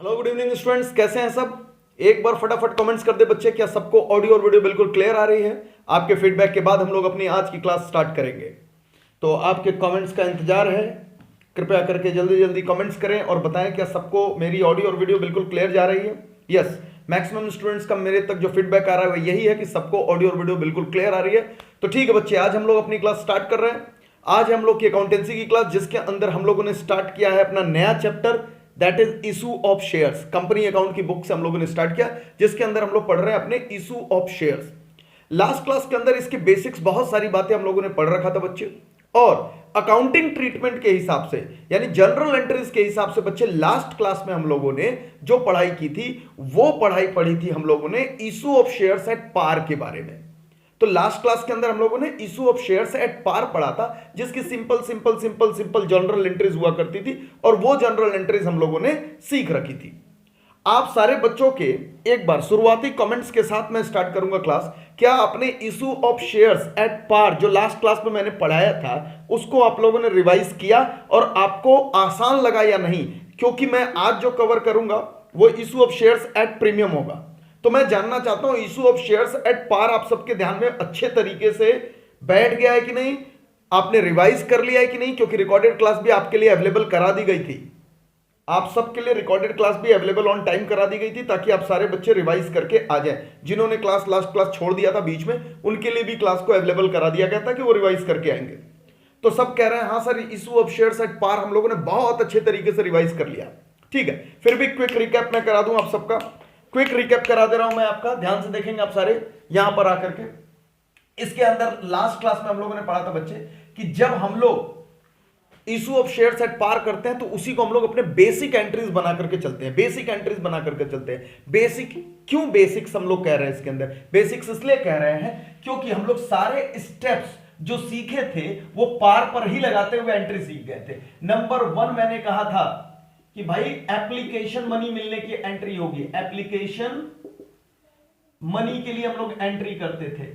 Hello good evening students, कैसे हैं सब। एक बार फटाफट कमेंट्स कर दे बच्चे, क्या सबको ऑडियो और वीडियो बिल्कुल क्लियर आ रही है। आपके फीडबैक के बाद हम लोग अपनी आज की क्लास स्टार्ट करेंगे, तो आपके कमेंट्स का इंतजार है। कृपया करके जल्दी जल्दी कमेंट्स करें और बताएं क्या सबको मेरी ऑडियो और वीडियो बिल्कुल क्लियर जा रही है। यस, मैक्सिमम स्टूडेंट्स का मेरे तक जो फीडबैक आ रहा है वो यही है कि सबको ऑडियो और वीडियो बिल्कुल क्लियर आ रही है। तो ठीक है बच्चे, आज हम लोग अपनी क्लास स्टार्ट कर रहे हैं। आज हम लोग की अकाउंटेंसी की क्लास, जिसके अंदर हम लोगों ने स्टार्ट किया है अपना नया chapter, that is issue of shares. Company account की बुक से हम लोगों ने स्टार्ट किया, जिसके अंदर हम लोग पढ़ रहे हैं अपने issue of shares. Last class के अंदर इसके बेसिक्स बहुत सारी बातें हम लोगों ने पढ़ रखा था बच्चे, और अकाउंटिंग ट्रीटमेंट के हिसाब से यानी जनरल एंट्रीज के हिसाब से बच्चे लास्ट क्लास में हम लोगों ने जो पढ़ाई की थी वो पढ़ाई पढ़ी थी हम लोगों ने issue of shares at par के बारे में। तो लास्ट क्लास के अंदर हम लोगों ने issue of shares at par पढ़ा था, जिसकी simple simple simple simple general entries हुआ करती थी, और वो जनरल एंट्रीज हम लोगों ने सीख रखी थी। आप सारे बच्चों के एक बार शुरुआती कमेंट्स के साथ मैं स्टार्ट करूंगा क्लास। क्या आपने issue of shares at par जो लास्ट क्लास में मैंने पढ़ाया था उसको आप लोगों ने रिवाइज किया और आपको आसान लगा या नहीं? क्योंकि मैं आज जो कवर करूंगा वो issue of shares at premium होगा, तो मैं जानना चाहता हूं issue of shares at par आप सबके ध्यान में अच्छे तरीके से बैठ गया है कि नहीं, आपने रिवाइज कर लिया है कि नहीं? क्योंकि रिकॉर्डेड क्लास भी आपके लिए अवेलेबल करा दी गई थी, आप सबके लिए रिकॉर्डेड क्लास भी अवेलेबल ऑन टाइम करा दी गई थी, ताकि आप सारे बच्चे रिवाइज करके आ जाएं। जिन्होंने क्लास लास्ट क्लास छोड़ दिया था बीच में, उनके लिए भी क्लास को अवेलेबल करा दिया गया था कि वो रिवाइज करके आएंगे। तो सब कह रहे हैं हाँ sir, issue of shares at par हम लोगों ने बहुत अच्छे तरीके से रिवाइज कर लिया। ठीक है, फिर भी क्विक रिकैप मैं करा दूं आप सबका। क्विक रिकैप करा दे रहा हूं मैं आपका, ध्यान से देखेंगे आप सारे यहां पर आकर के। इसके अंदर लास्ट क्लास में हम लोगों ने पढ़ा था बच्चे कि जब हम लोग issue of shares at par करते हैं तो उसी को हम लोग अपने बेसिक एंट्रीज बना करके चलते हैं। बेसिक एंट्रीज बना करके चलते हैं। बेसिक क्यों बेसिक्स हम लोग कह रहे हैं इसके अंदर? बेसिक्स इसलिए कह रहे हैं क्योंकि हम लोग सारे स्टेप्स जो सीखे थे वो पार पर ही लगाते हुए एंट्री सीख गए थे। नंबर 1 मैंने कहा था कि भाई एप्लीकेशन मनी मिलने की एंट्री होगी। एप्लीकेशन मनी के लिए हम लोग एंट्री करते थे,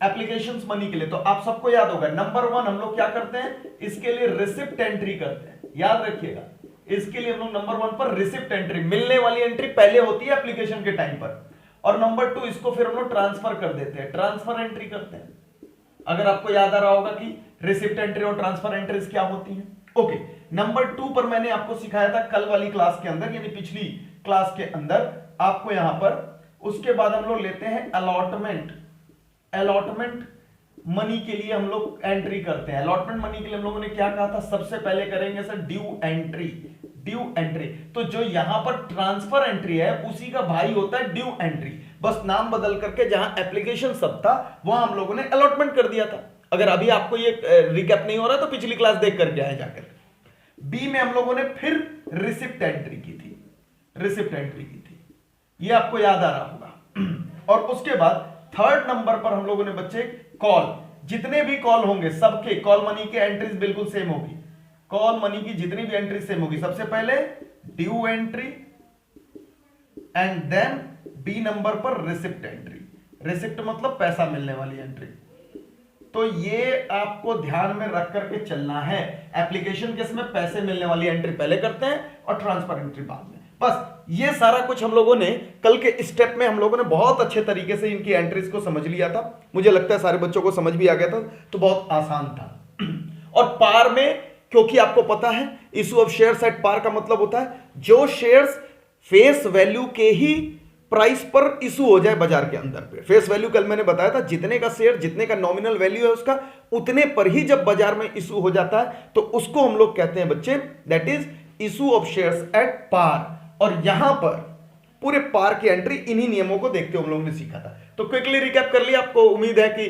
एप्लीकेशंस मनी के लिए। तो आप सबको याद होगा नंबर 1 हम लोग क्या करते हैं, इसके लिए रिसिप्ट एंट्री करते हैं। याद रखिएगा, इसके लिए हम लोग नंबर 1 पर रिसिप्ट एंट्री, मिलने वाली एंट्री पहले होती है एप्लीकेशन के टाइम पर, और नंबर 2 इसको फिर हम लोग ट्रांसफर कर देते हैं, ट्रांसफर एंट्री करते हैं। अगर आपको याद आ रहा होगा कि रिसिप्ट एंट्री और ट्रांसफर एंट्रीज क्या होती हैं। ओके, नंबर 2 पर मैंने आपको सिखाया था कल वाली क्लास के अंदर, यानी पिछली क्लास के अंदर आपको यहां पर। उसके बाद हम लोग लेते हैं अलॉटमेंट। अलॉटमेंट मनी के लिए हम लोग एंट्री करते हैं। अलॉटमेंट मनी के लिए हम लोगों ने क्या कहा था, सबसे पहले करेंगे sir due entry. Due entry, तो जो यहां पर ट्रांसफर एंट्री है उसी का भाई होता है ड्यू एंट्री, बस नाम बदल करके जहां एप्लीकेशन सब था वहां हम लोगों ने अलॉटमेंट कर दिया था। अगर अभी आपको ये रिकैप नहीं हो रहा तो पिछली क्लास देख करके आए जाकर। बी में हम लोगों ने फिर रिसिप्ट एंट्री की थी, रिसिप्ट एंट्री की थी, ये आपको याद आ रहा होगा। और उसके बाद थर्ड नंबर पर हम लोगों ने बच्चे कॉल, जितने भी कॉल होंगे सबके कॉल मनी के एंट्रीज बिल्कुल सेम होगी। कॉल मनी की जितनी भी एंट्री सेम होगी, सबसे पहले due entry and then B number पर रिसिप्ट एंट्री। रिसिप्ट मतलब पैसा मिलने वाली एंट्री। तो ये आपको ध्यान में रख करके चलना है। एप्लीकेशन केस में पैसे मिलने वाली एंट्री पहले करते हैं और ट्रांसफर एंट्री बाद में। बस ये सारा कुछ हम लोगों ने कल के स्टेप में हम लोगों ने बहुत अच्छे तरीके से इनकी एंट्रीज को समझ लिया था। मुझे लगता है सारे बच्चों को समझ भी आ गया था, तो बहुत आसान था। और पार में, क्योंकि आपको पता है issue of shares at par का मतलब होता है जो शेयर्स फेस वैल्यू के ही प्राइस पर इशू हो जाए बाजार के अंदर पे। फेस वैल्यू कल मैंने बताया था, जितने का शेयर, जितने का नॉमिनल वैल्यू है उसका, उतने पर ही जब बाजार में इशू हो जाता है तो उसको हम लोग कहते हैं बच्चे that is issue of shares at par. और यहां पर पूरे पार की एंट्री इन्हीं नियमों को देखते हुए हम लोगों ने सीखा था। तो क्विकली रिकैप कर लिया, आपको उम्मीद है कि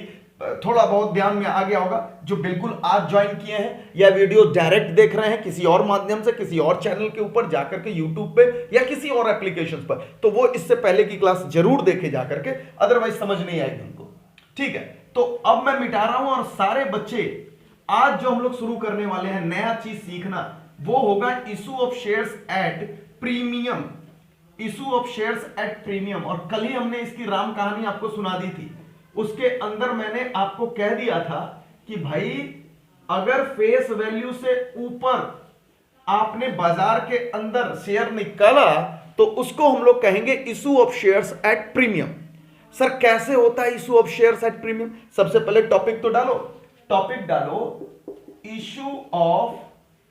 थोड़ा बहुत ध्यान में आ गया होगा। जो बिल्कुल आज ज्वाइन किए हैं या वीडियो डायरेक्ट देख रहे हैं किसी और माध्यम से, किसी और चैनल के ऊपर जाकर के यूट्यूब पे या किसी और एप्लीकेशन पर, तो वो इससे पहले की क्लास जरूर देखे जाकर के, अदरवाइज समझ नहीं आएगी उनको। ठीक है, तो अब मैं मिटा रहा हूं और सारे बच्चे आज जो हम लोग शुरू करने वाले हैं नया चीज सीखना, वो होगा issue of shares at premium. Issue of shares at premium. और कल ही हमने इसकी राम कहानी आपको सुना दी थी। उसके अंदर मैंने आपको कह दिया था कि भाई अगर फेस वैल्यू से ऊपर आपने बाजार के अंदर शेयर निकाला तो उसको हम लोग कहेंगे issue of shares at premium. Sir कैसे होता है issue of shares at premium? सबसे पहले टॉपिक तो डालो, टॉपिक डालो issue of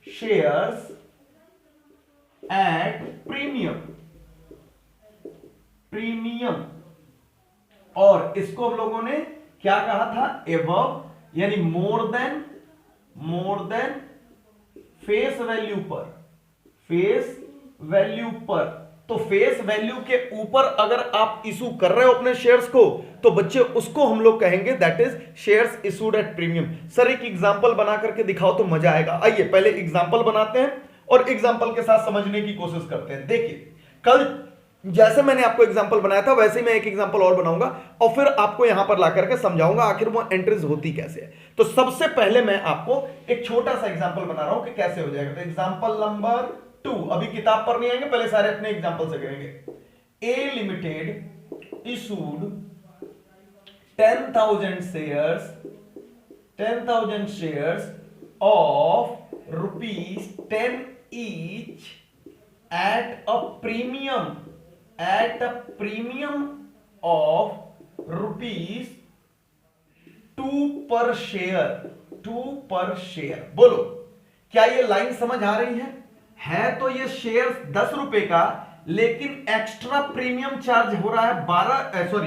shares at premium, premium. और इसको हम लोगों ने क्या कहा था? एबव, यानी मोर देन फेस वैल्यू पर, फेस वैल्यू पर। तो फेस वैल्यू के ऊपर अगर आप इशू कर रहे हो अपने शेयर्स को तो बच्चे उसको हम लोग कहेंगे that is shares issued at premium. Sir एक एग्जांपल बना करके दिखाओ तो मजा आएगा। आइए पहले एग्जांपल बनाते हैं और एग्जांपल के साथ समझने की कोशिश करते हैं। देखिए कल जैसे मैंने आपको एग्जांपल बनाया था वैसे ही मैं एक एग्जांपल और बनाऊंगा और फिर आपको यहां पर ला करके समझाऊंगा आखिर वो एंट्रीज होती कैसे है। तो सबसे पहले मैं आपको एक छोटा सा एग्जांपल बना रहा हूं कि कैसे हो जाएगा। तो एग्जांपल नंबर 2, अभी किताब पर नहीं आएंगे, पहले सारे अपने एग्जांपल से करेंगे। A limited issued 10,000 shares of ₹10 each at a premium of ₹2 per share, 2 per share। बोलो क्या ये लाइन समझ आ रही है तो ये शेयर 10 रुपए का, लेकिन एक्स्ट्रा प्रीमियम चार्ज हो रहा है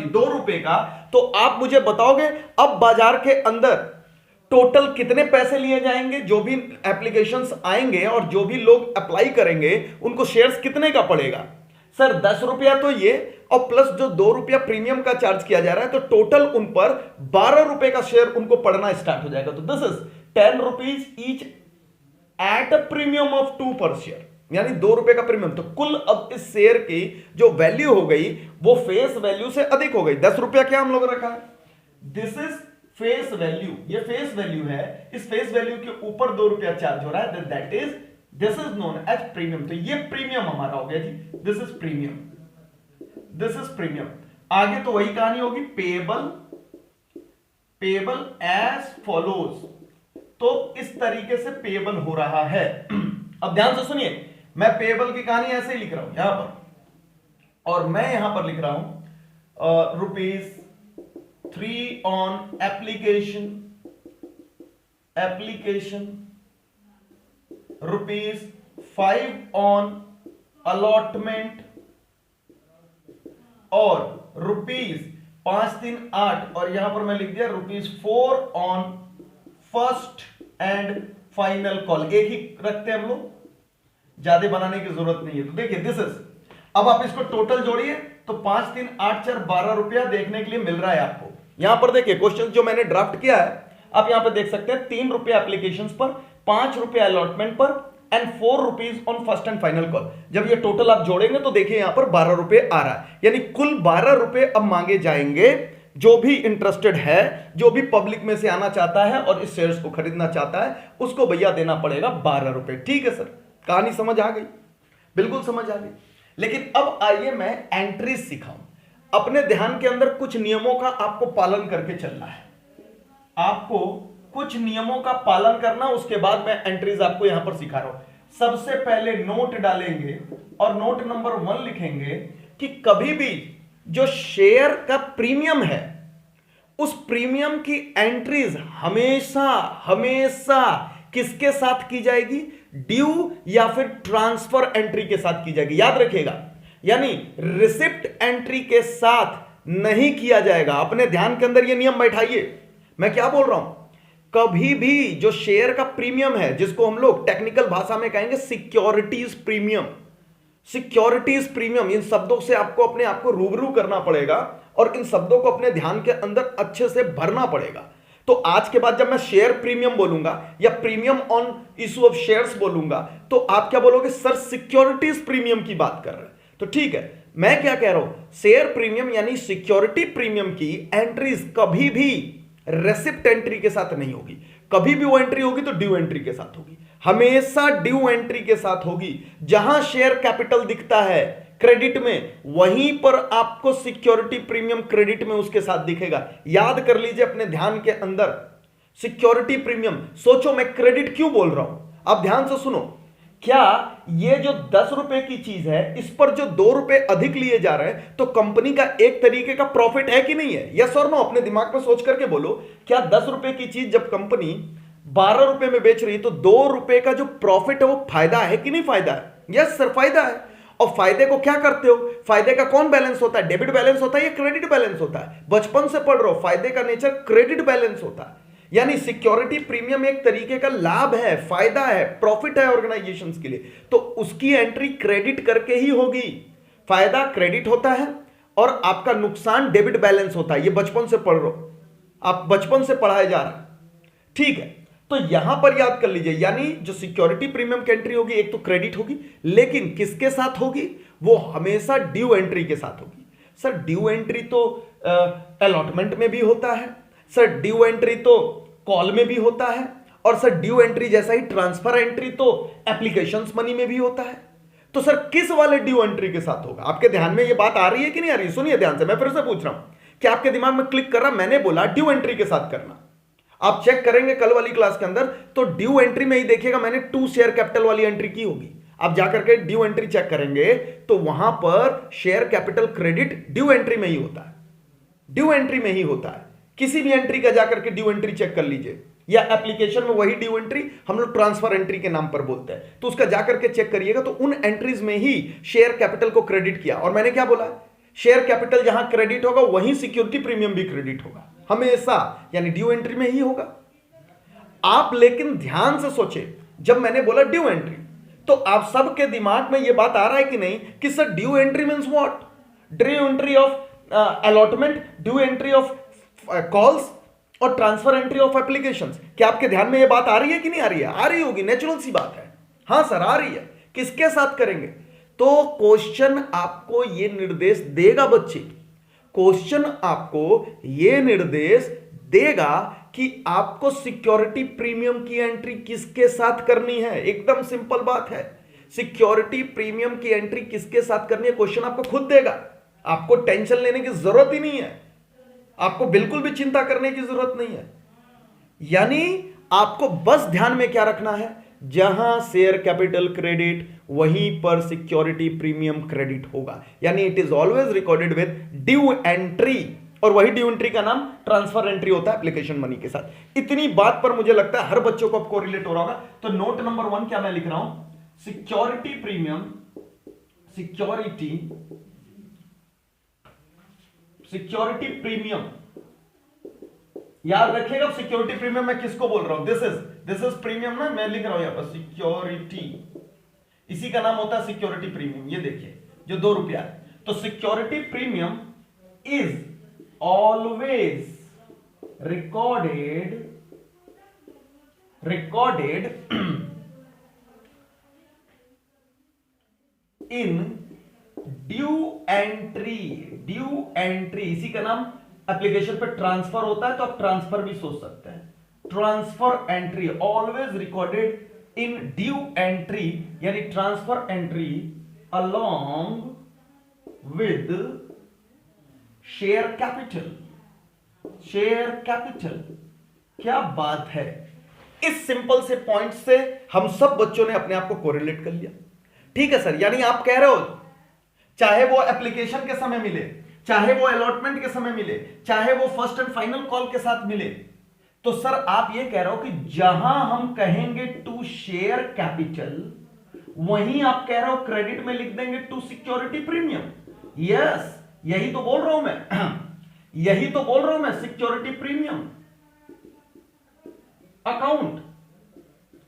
2 रुपए का। तो आप मुझे बताओगे अब बाजार के अंदर टोटल कितने पैसे लिए जाएंगे? जो भी एप्लीकेशंस आएंगे और जो भी लोग अप्लाई करेंगे उनको शेयर्स कितने का पड़ेगा? सर 10 रुपया तो ये और प्लस जो 2 रुपया प्रीमियम का चार्ज किया जा रहा है, तो टोटल उन पर 12 रुपए का शेयर उनको पड़ना स्टार्ट हो जाएगा। तो this is 10 rupees each at a premium of 2 पर शेयर, यानी 2 रुपए का प्रीमियम। तो कुल अब इस शेयर की जो वैल्यू हो गई वो फेस वैल्यू से अधिक हो गई। 10 रुपया क्या हम लोग रखा है? दिस इज फेस वैल्यू, ये फेस वैल्यू है। इस फेस वैल्यू के ऊपर 2 रुपया चार्ज हो रहा है, that is this is known as premium. तो ये प्रीमियम हमारा हो गया जी, this is premium, this is premium. आगे तो वही कहानी होगी, पेबल एज फॉलोज। तो इस तरीके से पेबल हो रहा है। अब ध्यान से सुनिए, मैं पेबल की कहानी ऐसे ही लिख रहा हूं यहां पर, और मैं यहां पर लिख रहा हूं ₹3 ऑन एप्लीकेशन, ₹5 ऑन अलॉटमेंट और ₹5 3 8, और यहां पर मैं लिख दिया ₹4 on first and final call. एक ही रखते हैं हम लोग, ज्यादा बनाने की जरूरत नहीं है। तो देखिए दिस इज, अब आप इसको टोटल जोड़िए तो 5 3 8 4 12 रुपया देखने के लिए मिल रहा है आपको। यहां पर देखिए क्वेश्चन जो मैंने ड्राफ्ट किया है आप यहां पर देख सकते हैं, 3 रुपया एप्लीकेशन पर, 5 रुपया अलॉटमेंट पर and 4 rupees on first and final call. जब ये टोटल आप जोड़ेंगे तो देखिए यहां पर 12 रुपए आ रहा है, यानी कुल 12 रुपए अब मांगे जाएंगे। जो भी इंटरेस्टेड है, जो भी पब्लिक में से आना चाहता है और इस शेयर्स को खरीदना चाहता है, उसको भैया देना पड़ेगा 12 रुपए। ठीक है सर, कहानी समझ आ गई? बिल्कुल समझ आ गई। लेकिन अब आइए मैं एंट्रीज सिखाऊं। अपने ध्यान के अंदर कुछ नियमों का आपको पालन करके चलना है, आपको कुछ नियमों का पालन करना, उसके बाद मैं एंट्रीज आपको यहां पर सिखा रहा हूं। सबसे पहले नोट डालेंगे और नोट नंबर 1 लिखेंगे कि कभी भी जो शेयर का प्रीमियम है उस प्रीमियम की एंट्रीज हमेशा किसके साथ की जाएगी? ड्यू या फिर ट्रांसफर एंट्री के साथ की जाएगी। याद रखिएगा, यानी रिसिप्ट एंट्री के साथ नहीं किया जाएगा। अपने ध्यान के अंदर यह नियम बैठाइए, मैं क्या बोल रहा हूं। कभी भी जो शेयर का प्रीमियम है, जिसको हम लोग टेक्निकल भाषा में कहेंगे सिक्योरिटीज प्रीमियम, सिक्योरिटीज प्रीमियम, इन शब्दों से आपको अपने आप को रूबरू करना पड़ेगा और इन शब्दों को अपने ध्यान के अंदर अच्छे से भरना पड़ेगा। तो आज के बाद जब मैं शेयर प्रीमियम बोलूंगा या premium on issue of shares बोलूंगा तो आप क्या बोलोगे? सर सिक्योरिटीज प्रीमियम की बात कर रहे हैं। तो ठीक है, मैं क्या कह रहा हूं, शेयर प्रीमियम यानी सिक्योरिटी प्रीमियम की एंट्रीज कभी भी रेसिप्ट एंट्री के साथ नहीं होगी। कभी भी वो एंट्री होगी तो ड्यू एंट्री के साथ होगी, हमेशा ड्यू एंट्री के साथ होगी। जहां शेयर कैपिटल दिखता है क्रेडिट में, वहीं पर आपको सिक्योरिटी प्रीमियम क्रेडिट में उसके साथ दिखेगा। याद कर लीजिए अपने ध्यान के अंदर, सिक्योरिटी प्रीमियम। सोचो मैं क्रेडिट क्यों बोल रहा हूं, आप ध्यान से सुनो। क्या ये जो 10 रुपए की चीज है इस पर जो 2 रुपए अधिक लिए जा रहे हैं तो कंपनी का एक तरीके का प्रॉफिट है कि नहीं है? यस और नो? अपने दिमाग में सोच करके बोलो, क्या 10 रुपए की चीज जब कंपनी 12 रुपए में बेच रही है तो 2 रुपए का जो प्रॉफिट है वो फायदा है कि नहीं फायदा है? यस सर, फायदा है। और फायदे को क्या करते हो? फायदे का कौन बैलेंस होता है? डेबिट बैलेंस होता है या क्रेडिट बैलेंस होता है? बचपन से पढ़ रहे हो, फायदे का नेचर क्रेडिट बैलेंस होता है। यानी सिक्योरिटी प्रीमियम एक तरीके का लाभ है, फायदा है, प्रॉफिट है ऑर्गेनाइजेशंस के लिए, तो उसकी एंट्री क्रेडिट करके ही होगी। फायदा क्रेडिट होता है और आपका नुकसान डेबिट बैलेंस होता है। ये बचपन से पढ़ रहे हो, आप बचपन से पढ़ाए जा रहा है, ठीक है? तो यहां पर याद कर लीजिए, यानी जो सिक्योरिटी प्रीमियम की एंट्री होगी एक तो क्रेडिट होगी, लेकिन किसके साथ होगी? वो हमेशा ड्यू एंट्री के साथ होगी। सर ड्यू एंट्री तो अलॉटमेंट में भी होता है, सर ड्यू एंट्री तो कॉल में भी होता है, और सर ड्यू एंट्री जैसा ही ट्रांसफर एंट्री तो एप्लीकेशंस मनी में भी होता है। तो सर किस वाले ड्यू एंट्री के साथ होगा? आपके ध्यान में ये बात आ रही है कि नहीं आ रही? सुनिए ध्यान से, मैं फिर से पूछ रहा हूं कि आपके दिमाग में क्लिक कर रहा? मैंने बोला ड्यू एंट्री के साथ करना। आप चेक करेंगे कल वाली क्लास के अंदर तो ड्यू एंट्री में ही देखिएगा मैंने 2 शेयर कैपिटल वाली एंट्री की होगी। आप जाकर के ड्यू एंट्री चेक करेंगे तो वहां पर share capital credit due entry में ही होता है, ड्यू एंट्री में ही होता है। किसी भी एंट्री का जाकर के ड्यू एंट्री चेक कर लीजिए, या एप्लीकेशन में वही ड्यू एंट्री हम लोग ट्रांसफर एंट्री के नाम पर बोलते हैं, तो उसका जाकर के चेक करिएगा तो उन एंट्रीज में ही शेयर कैपिटल को क्रेडिट किया। और मैंने क्या बोला? शेयर कैपिटल जहां क्रेडिट होगा वहीं सिक्योरिटी प्रीमियम भी क्रेडिट होगा हमेशा, यानी ड्यू एंट्री में ही होगा। आप लेकिन ध्यान से सोचे, जब मैंने बोला ड्यू एंट्री तो आप सबके दिमाग में यह बात आ रहा है कि नहीं कि sir due entry means what? Due entry of allotment, due entry of calls और ट्रांसफर एंट्री ऑफ एप्लीकेशंस। क्या आपके ध्यान में यह बात आ रही है कि नहीं आ रही है? आ रही होगी, नेचुरल सी बात है। हाँ सर आ रही है। किसके साथ करेंगे? तो क्वेश्चन आपको यह निर्देश देगा बच्चे, क्वेश्चन आपको यह निर्देश देगा कि आपको सिक्योरिटी प्रीमियम की एंट्री किसके साथ करनी है। एकदम सिंपल बात है, सिक्योरिटी प्रीमियम की एंट्री किसके साथ करनी है क्वेश्चन आपको खुद देगा। आपको टेंशन लेने की जरूरत ही नहीं है, आपको बिल्कुल भी चिंता करने की जरूरत नहीं है। यानी आपको बस ध्यान में क्या रखना है? जहां शेयर कैपिटल क्रेडिट वहीं पर सिक्योरिटी प्रीमियम क्रेडिट होगा, यानी it is always recorded with due entry, और वही ड्यू एंट्री का नाम ट्रांसफर एंट्री होता है एप्लीकेशन मनी के साथ। इतनी बात पर मुझे लगता है हर बच्चों को आपको रिलेट हो रहा होगा। तो नोट नंबर 1 क्या मैं लिख रहा हूं? Security premium, security premium. याद रखिएगा सिक्योरिटी प्रीमियम मैं किसको बोल रहा हूं? दिस इज प्रीमियम ना, मैं लिख रहा हूं यहां पर सिक्योरिटी, इसी का नाम होता है सिक्योरिटी प्रीमियम। ये देखिए जो 2 रुपया है, तो security premium is always recorded in due entry, इसी का नाम एप्लीकेशन पे ट्रांसफर होता है, तो आप ट्रांसफर भी सोच सकते हैं। Transfer entry always recorded in due entry, यानी transfer entry along with share capital. क्या बात है! इस सिंपल से पॉइंट से हम सब बच्चों ने अपने आप को कोरिलेट कर लिया। ठीक है सर, यानी आप कह रहे हो चाहे वो एप्लीकेशन के समय मिले, चाहे वो अलॉटमेंट के समय मिले, चाहे वो फर्स्ट एंड फाइनल कॉल के साथ मिले, तो सर आप ये कह रहे हो कि जहां हम कहेंगे टू शेयर कैपिटल वहीं आप कह रहे हो क्रेडिट में लिख देंगे टू सिक्योरिटी प्रीमियम। यस, यही तो बोल रहा हूं मैं, सिक्योरिटी प्रीमियम अकाउंट।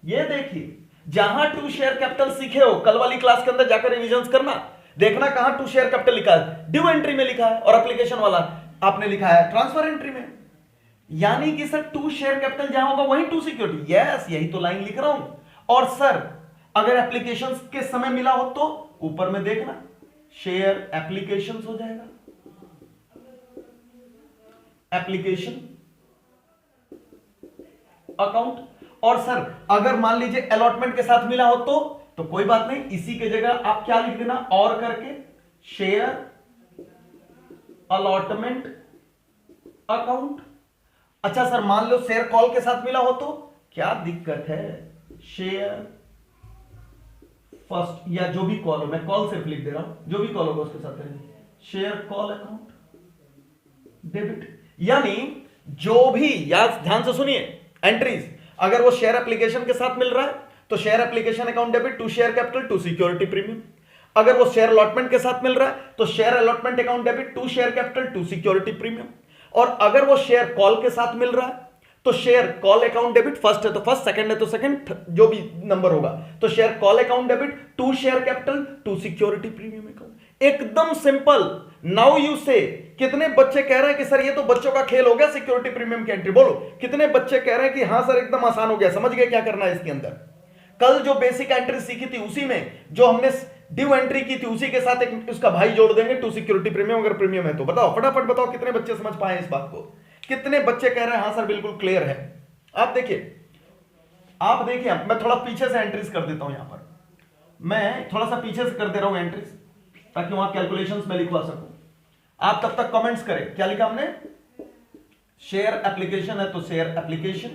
ये देखिए, जहां टू शेयर कैपिटल सीखे हो, कल वाली क्लास के अंदर जाकर रिविजन करना, देखना कहां टू शेयर कैपिटल लिखा है, ड्यू एंट्री में लिखा है, और एप्लीकेशन वाला आपने लिखा है ट्रांसफर एंट्री में। यानी कि सर टू शेयर कैपिटल जहां होगा वहीं टू सिक्योरिटी। यस, यही तो लाइन लिख रहा हूं। और सर अगर एप्लीकेशन के समय मिला हो तो ऊपर में देखना शेयर एप्लीकेशन हो जाएगा, एप्लीकेशन अकाउंट। और सर अगर मान लीजिए अलॉटमेंट के साथ मिला हो तो कोई बात नहीं, इसी के जगह आप क्या लिख देना और करके शेयर अलॉटमेंट अकाउंट। अच्छा सर मान लो शेयर कॉल के साथ मिला हो तो क्या दिक्कत है? शेयर फर्स्ट या जो भी कॉल हो, मैं कॉल सिर्फ लिख दे रहा हूं, जो भी कॉल होगा उसके साथ करेंगे शेयर कॉल अकाउंट डेबिट। यानी जो भी, याद ध्यान से सुनिए, एंट्रीज अगर वो शेयर एप्लीकेशन के साथ मिल रहा है तो share application account debit to share capital to security premium. अगर वो शेयर अलॉटमेंट के साथ मिल रहा है तो share allotment account debit to share capital to security premium. और अगर वो शेयर कॉल के साथ मिल रहा है तो share call account debit, first है तो फर्स्ट, सेकंड है तो सेकंड, जो भी नंबर होगा, तो share call account debit to share capital to security premium account. एकदम सिंपल। नाउ यू से, कितने बच्चे कह रहे हैं कि सर ये तो बच्चों का खेल हो गया सिक्योरिटी प्रीमियम की एंट्री? बोलो कितने बच्चे कह रहे हैं कि हां सर एकदम आसान हो गया, समझ गए क्या करना है इसके अंदर। कल जो बेसिक एंट्री सीखी थी उसी में जो हमने ड्यू एंट्री की थी उसी के साथ एक उसका भाई जोड़ देंगे टू सिक्योरिटी प्रीमियम, अगर प्रीमियम है तो। बताओ फटाफट बताओ कितने बच्चे समझ पाए इस बात को, कितने बच्चे कह रहे हैं हां सर बिल्कुल क्लियर है। आप देखिए मैं थोड़ा पीछे से एंट्रीज कर देता हूं, यहां पर मैं थोड़ा सा पीछे से कर दे रहा हूं एंट्रीज ताकि वहां कैलकुलेशंस में लिखवा सकूं। आप तब तक कमेंट्स करें। क्या लिखा हमने? शेयर एप्लीकेशन है तो शेयर एप्लीकेशन,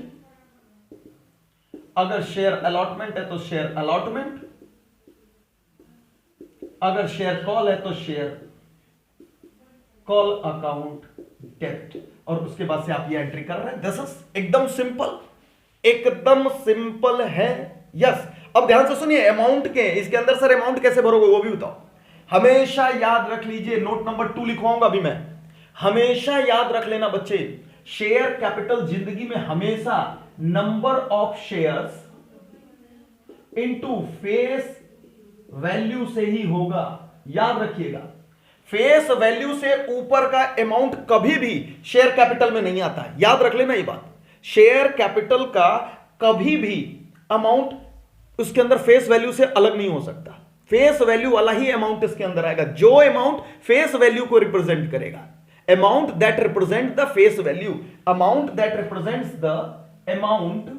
अगर शेयर अलॉटमेंट है तो शेयर अलॉटमेंट, अगर शेयर कॉल है तो शेयर कॉल अकाउंट डेबिट, और उसके बाद से आप ये एंट्री कर रहे हैं। दिस इज एकदम सिंपल, एकदम सिंपल है। यस, अब ध्यान से सुनिए अमाउंट के, इसके अंदर सर अमाउंट कैसे भरोगे वो भी बताओ। हमेशा याद रख लीजिए, नोट नंबर 2 लिखवाऊंगा अभी मैं, हमेशा याद रख लेना बच्चे, शेयर कैपिटल जिंदगी में हमेशा number of shares into face value से ही होगा। याद रखिएगा, फेस वैल्यू से ऊपर का अमाउंट कभी भी शेयर कैपिटल में नहीं आता है। याद रख लेना ये बात, शेयर कैपिटल का कभी भी अमाउंट उसके अंदर फेस वैल्यू से अलग नहीं हो सकता। फेस वैल्यू वाला ही अमाउंट इसके अंदर आएगा, जो अमाउंट फेस वैल्यू को रिप्रेजेंट करेगा। Amount that represent the face value, amount that represents the amount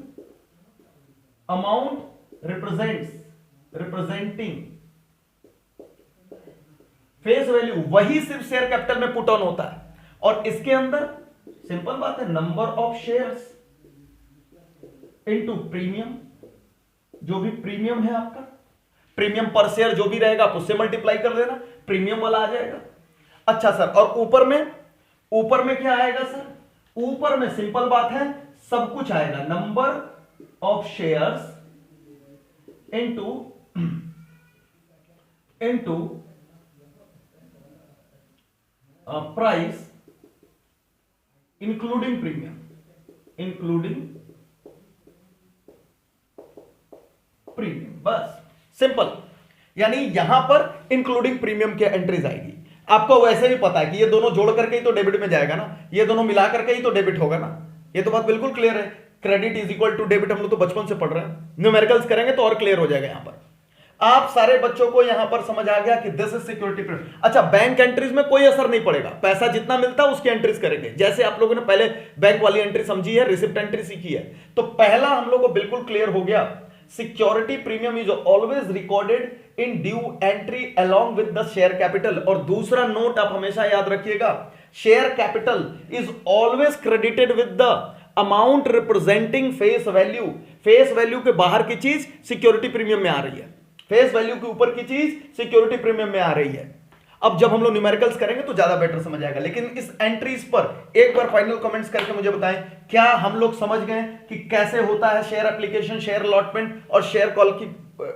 representing face value, वही सिर्फ शेयर कैपिटल में पुट ऑन होता है। और इसके अंदर सिंपल बात है, number of shares into premium, जो भी प्रीमियम है आपका, प्रीमियम पर शेयर जो भी रहेगा आप उससे मल्टीप्लाई कर देना, प्रीमियम वाला आ जाएगा। अच्छा सर, और ऊपर में क्या आएगा सर? ऊपर में सिंपल बात है, सब कुछ आएगा, number of shares into price including premium, बस सिंपल। यानी यहां पर इंक्लूडिंग प्रीमियम की एंट्रीज आएगी। आपको वैसे भी पता है कि ये दोनों जोड़ करके ही तो डेबिट में जाएगा ना, ये दोनों मिला करके ही तो डेबिट होगा ना, ये तो बात बिल्कुल क्लियर है। Credit is equal to debit हम लोग तो बचपन से पढ़ रहे हैं, न्यूमेरिकल्स करेंगे तो और क्लियर हो जाएगा। यहां पर आप सारे बच्चों को यहां पर समझ आ गया कि दिस इज सिक्योरिटी प्रीमियम। अच्छा, बैंक एंट्रीज में कोई असर नहीं पड़ेगा, पैसा जितना मिलता है उसकी एंट्रीज करेंगे। जैसे आप लोगों ने पहले बैंक वाली एंट्री समझी है, रिसिप्ट एंट्री सीखी है, तो पहला हम लोग को बिल्कुल क्लियर हो गया, security premium is always recorded in due entry along with the share capital. और दूसरा नोट आप हमेशा याद रखिएगा, share capital is always credited with the amount representing face value. Face value के बाहर की चीज सिक्योरिटी प्रीमियम में आ रही है, फेस वैल्यू के ऊपर की चीज सिक्योरिटी प्रीमियम में आ रही है। अब जब हम लोग न्यूमेरिकल्स करेंगे तो ज्यादा बेटर समझ आएगा। लेकिन इस एंट्रीज पर एक बार फाइनल कमेंट्स करके मुझे बताएं, क्या हम लोग समझ गए कि कैसे होता है शेयर एप्लीकेशन, शेयर अलॉटमेंट और शेयर कॉल की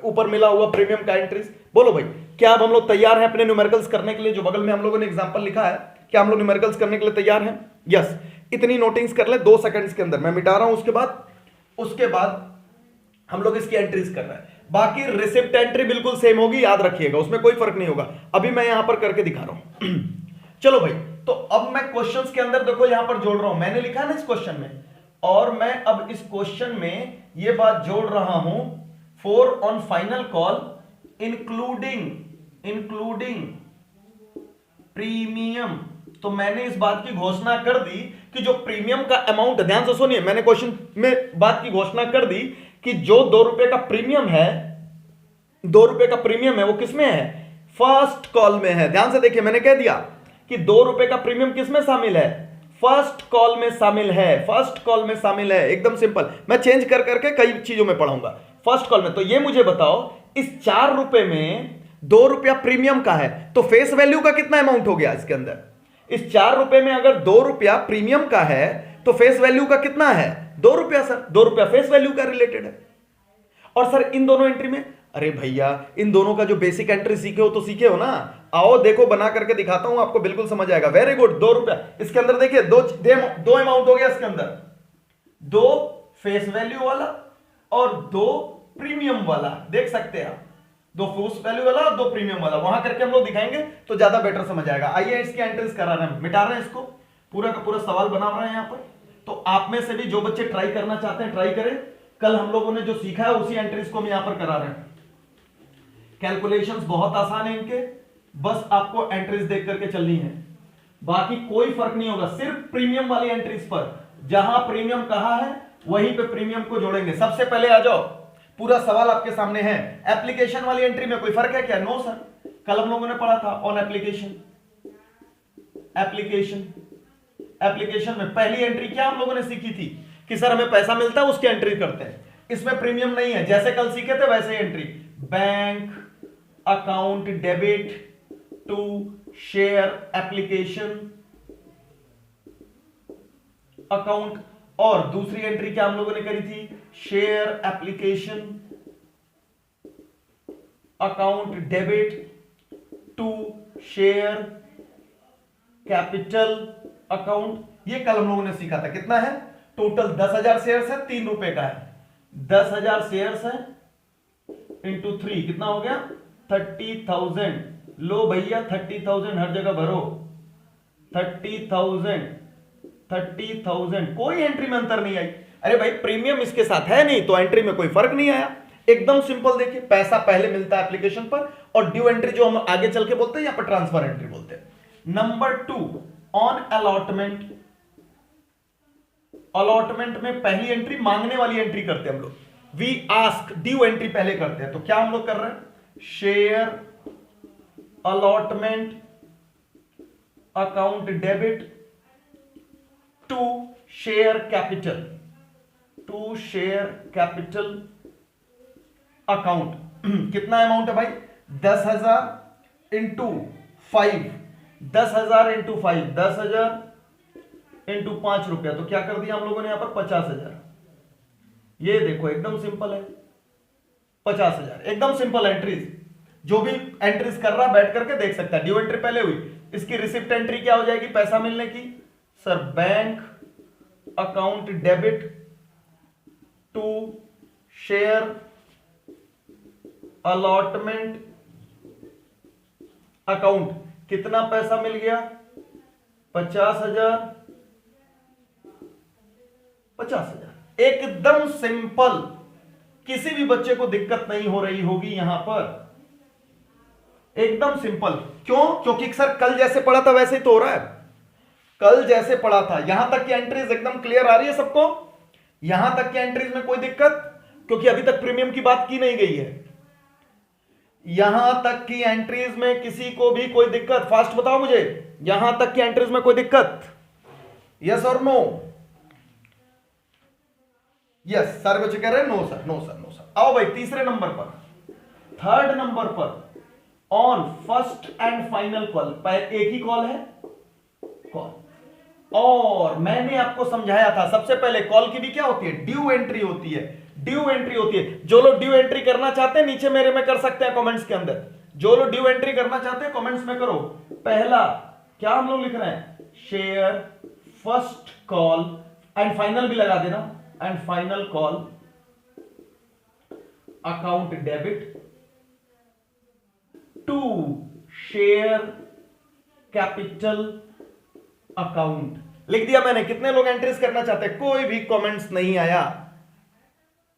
ऊपर मिला हुआ प्रीमियम का एंट्रीज? बोलो भाई, क्या अब हम लोग तैयार हैं अपने न्यूमेरिकल्स करने के लिए? जो बगल में हम लोगों ने एग्जांपल लिखा है, क्या हम लोग न्यूमेरिकल्स करने के लिए तैयार हैं? यस, इतनी नोटिंग्स कर ले 2 सेकंड्स के अंदर, मैं मिटा रहा हूं। उसके बाद हम लोग इसकी एंट्रीज कर रहे हैं। बाकी रिसिप्ट एंट्री बिल्कुल सेम होगी, याद रखिएगा, उसमें कोई फर्क नहीं होगा। अभी मैं यहां पर करके दिखा रहा हूं। चलो भाई, तो अब मैं क्वेश्चंस के अंदर देखो यहां पर जोड़ रहा हूं, मैंने लिखा ना इस क्वेश्चन में, और मैं अब इस क्वेश्चन में ये बात जोड़ रहा हूं, for on final call including premium. तो मैंने इस बात की घोषणा कर दी कि जो प्रीमियम का अमाउंट, ध्यान से सुनिए, मैंने क्वेश्चन में बात की घोषणा कर दी कि जो 2 रुपए का प्रीमियम है, 2 रुपए का प्रीमियम है, वो किसमें है? फर्स्ट कॉल में है। ध्यान से देखिए, मैंने कह दिया कि 2 रुपए का प्रीमियम किसमें शामिल है? फर्स्ट कॉल में शामिल है, फर्स्ट कॉल में शामिल है। एकदम सिंपल, मैं चेंज कर करके कई चीजों में पढ़ाऊंगा। फर्स्ट कॉल में, तो ये मुझे बताओ इस 4 रुपए में 2 रुपया प्रीमियम का है, तो फेस वैल्यू का कितना अमाउंट हो गया इसके अंदर? इस 4 रुपए में अगर 2 रुपया प्रीमियम का है तो फेस वैल्यू का कितना है? 2 रुपया सर, 2 रुपया फेस वैल्यू का रिलेटेड है। और सर इन दोनों एंट्री में, अरे भैया इन दोनों का जो बेसिक एंट्री सीखे हो तो सीखे हो ना, आओ देखो बना करके दिखाता हूं, आपको बिल्कुल समझ आएगा। वेरी गुड, 2 रुपया। इसके अंदर देखिए दो अमाउंट हो गया इसके अंदर, 2 फेस वैल्यू वाला और 2 प्रीमियम वाला, देख सकते हैं आप, 2 फेस वैल्यू वाला और 2 प्रीमियम वाला। वहां करके हम लोग दिखाएंगे तो ज्यादा बेटर समझ आएगा। आइए इसकी एंट्रीज करा रहे हैं, मिटा रहे हैं इसको, पूरा का पूरा सवाल बना रहे हैं यहां पर। तो आप में से भी जो बच्चे ट्राई करना चाहते हैं ट्राई करें। कल हम लोगों ने जो सीखा है उसी एंट्रीज को हम यहां पर करा रहे हैं। कैलकुलेशंस बहुत आसान है इनके, बस आपको एंट्रीज देख करके चलनी है, बाकी कोई फर्क नहीं होगा। सिर्फ प्रीमियम वाली एंट्रीज पर, जहां प्रीमियम कहा है वहीं पे प्रीमियम को जोड़ेंगे। सबसे पहले आ जाओ, पूरा सवाल आपके सामने है। एप्लीकेशन वाली एंट्री में कोई फर्क है क्या? नो सर, कल हम लोगों ने पढ़ा था ऑन एप्लीकेशन। एप्लीकेशन में पहली एंट्री क्या हम लोगों ने सीखी थी कि सर हमें पैसा मिलता है उसकी एंट्री करते हैं, इसमें प्रीमियम नहीं है, जैसे कल सीखे थे वैसे entry. Bank account debit to share application account, और दूसरी एंट्री क्या हम लोगों ने करी थी? Share application account debit to share capital account. ये कल हम लोगों ने सीखा था। कितना है टोटल? 10,000 शेयर्स है, 3 रुपए का है। 10,000 शेयर्स है इंटू 3 कितना हो गया? 30,000। लो भैया 30,000 हर जगह भरो, 30,000 कोई एंट्री में अंतर नहीं आई। अरे भाई प्रीमियम इसके साथ है नहीं तो एंट्री में कोई फर्क नहीं आया, एकदम सिंपल। देखिए पैसा पहले मिलता है एप्लीकेशन पर, और ड्यू एंट्री जो हम आगे चल के बोलते हैं यहां पर ट्रांसफर एंट्री बोलते हैं। Number 2 on allotment. अलॉटमेंट में पहली एंट्री मांगने वाली एंट्री करते हैं हम लोग, वी आस्क। ड्यू एंट्री पहले करते हैं, तो क्या हम लोग कर रहे हैं? Share allotment account debit to share capital, to share capital account. कितना अमाउंट है भाई? 10,000 इंटू 5, 10,000 इंटू 5, 10,000 इंटू 5 रुपया, तो क्या कर दिया हम लोगों ने यहां पर? 50,000। ये देखो एकदम सिंपल है, 50,000 एकदम सिंपल एंट्रीज। जो भी एंट्रीज कर रहा बैठ करके देख सकता है। ड्यू एंट्री पहले हुई, इसकी रिसिप्ट एंट्री क्या हो जाएगी पैसा मिलने की? Sir bank account debit to share allotment account. कितना पैसा मिल गया? 50,000, 50,000। एकदम सिंपल, किसी भी बच्चे को दिक्कत नहीं हो रही होगी यहां पर, एकदम सिंपल। क्यों? क्योंकि सर कल जैसे पढ़ा था वैसे ही तो हो रहा है। कल जैसे पढ़ा था, यहां तक की एंट्रीज एकदम क्लियर आ रही है सबको? यहां तक की एंट्रीज में कोई दिक्कत? क्योंकि अभी तक प्रीमियम की बात की नहीं गई है। यहां तक की एंट्रीज में किसी को भी कोई दिक्कत? फास्ट बताओ मुझे, यहां तक की एंट्रीज में कोई दिक्कत? यस और नो? यस, सारे बच्चे कह रहे हैं no sir, no sir, no sir. आओ भाई तीसरे नंबर पर, थर्ड नंबर पर, on first and final call. एक ही कॉल है, कॉल। और मैंने आपको समझाया था सबसे पहले कॉल की भी क्या होती है? ड्यू एंट्री होती है, ड्यू एंट्री होती है। जो लोग ड्यू एंट्री करना चाहते हैं नीचे मेरे में कर सकते हैं कमेंट्स के अंदर। जो लोग ड्यू एंट्री करना चाहते हैं कमेंट्स में करो। पहला क्या हम लोग लिख रहे हैं? Share first call, and final भी लगा देना, and final call account debit to share capital account. लिख दिया मैंने। कितने लोग एंट्रीज करना चाहते हैं? कोई भी कमेंट्स नहीं आया,